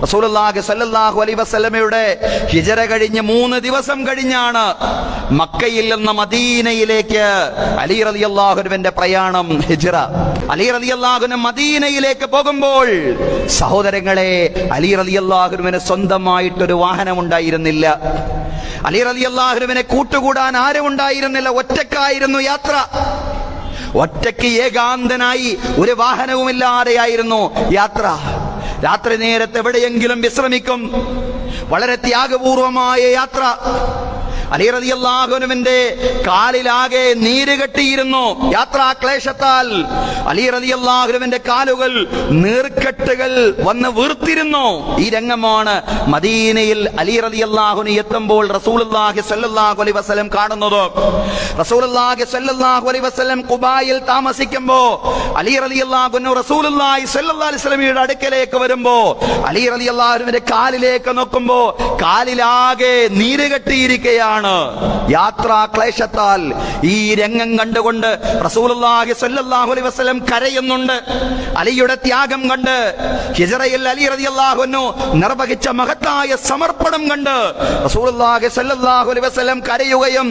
റസൂലുള്ളാഹി സ്വല്ലല്ലാഹു അലൈഹി വസല്ലമയുടെ ഹിജ്റ കഴിഞ്ഞ് 3 ദിവസം കഴിഞ്ഞാണ് മക്കയിൽ നിന്ന് മദീനയിലേക്ക് അലി റളിയല്ലാഹു അൻഹുവിന്റെ പ്രയാണം. ഹിജ്റ. അലി റളിയല്ലാഹു അൻഹു മദീനയിലേക്ക് പോകുമ്പോൾ സഹോദരങ്ങളെ, അലി റളിയല്ലാഹു അൻഹുവിന് സ്വന്തമായിട്ടൊരു വാഹനം ഉണ്ടായിരുന്നില്ല. അലി റളിയല്ലാഹു അൻഹുവിനെ കൂട്ടുകൂടാൻ ആരും ഉണ്ടായിരുന്നില്ല. ഒറ്റക്കായിരുന്നു യാത്ര. ഒറ്റയ്ക്ക് ഏകാന്തനായി ഒരു വാഹനവുമില്ലാതെയായിരുന്നു യാത്ര. രാത്രി നേരത്ത് എവിടെയെങ്കിലും വിശ്രമിക്കും. വളരെ ത്യാഗപൂർവമായ യാത്ര. അലി റളിയല്ലാഹു അൻഹുവിന്റെ കാലിലാകെ നീര് കെട്ടിയിരുന്നു. യാത്രാക്ലേശത്താൽ അലി റളിയല്ലാഹു അൻഹുവിന്റെ കാലുകൾ നീർക്കെട്ടുകൾ വന്ന് വീർത്തിരുന്നു. ഈ രംഗമാണ് മദീനയിൽ അലി റളിയല്ലാഹു അൻഹു എത്തുമ്പോൾ റസൂലുള്ളാഹി സ്വല്ലല്ലാഹു അലൈഹി വസല്ലം കാണുന്നത്. റസൂലുള്ളാഹി സ്വല്ലല്ലാഹു അലൈഹി വസല്ലം ഖുബായിൽ താമസിക്കുമ്പോൾ അലി റളിയല്ലാഹു അൻഹു റസൂലുള്ളാഹി സ്വല്ലല്ലാഹു അലൈഹി വസല്ലമയുടെ അടുക്കലേക്ക് വരുമ്പോൾ അലി റളിയല്ലാഹു അൻഹുവിന്റെ കാലിലേക്ക് നോക്കുമ്പോൾ കാലിലാകെ നീര് കെട്ടിയിരിക്കുകയാണ്. യാത്രാക്ലേശത്താൽ ഈ രംഗം കണ്ടുകൊണ്ട് റസൂലുള്ളാഹി സ്വല്ലല്ലാഹു അലൈഹി വസല്ലം കരയുന്നുണ്ട്. അലിയുടെ ത്യാഗം കണ്ട്, ഹിജ്റയിൽ അലി റളിയല്ലാഹു അൻഹു നിർവഹിച്ച മഹത്തായ സമർപ്പണം കണ്ട് റസൂലുള്ളാഹി സ്വല്ലല്ലാഹു അലൈഹി വസല്ലം കരയുകയും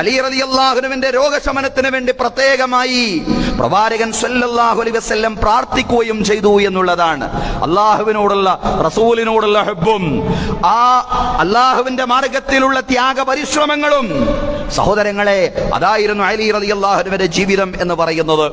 അലി റളിയല്ലാഹു അൻഹുവിന്റെ രോഗശമനത്തിന് വേണ്ടി പ്രത്യേകമായി പ്രവാചകൻ സ്വല്ലല്ലാഹു അലൈഹി വസല്ലം പ്രാർത്ഥിക്കുകയും ചെയ്തു എന്നുള്ളതാണ്. അല്ലാഹുവിനോടുള്ള, റസൂലിനോടുള്ള ഹുബ്ബും ആ അല്ലാഹുവിന്റെ മാർഗത്തിലുള്ള ത്യാഗ പരിശ്രമങ്ങളും സഹോദരങ്ങളെ, അതായിരുന്നു അലി റളിയല്ലാഹു അൻഹുവിന്റെ ജീവിതം എന്ന് പറയുന്നത്.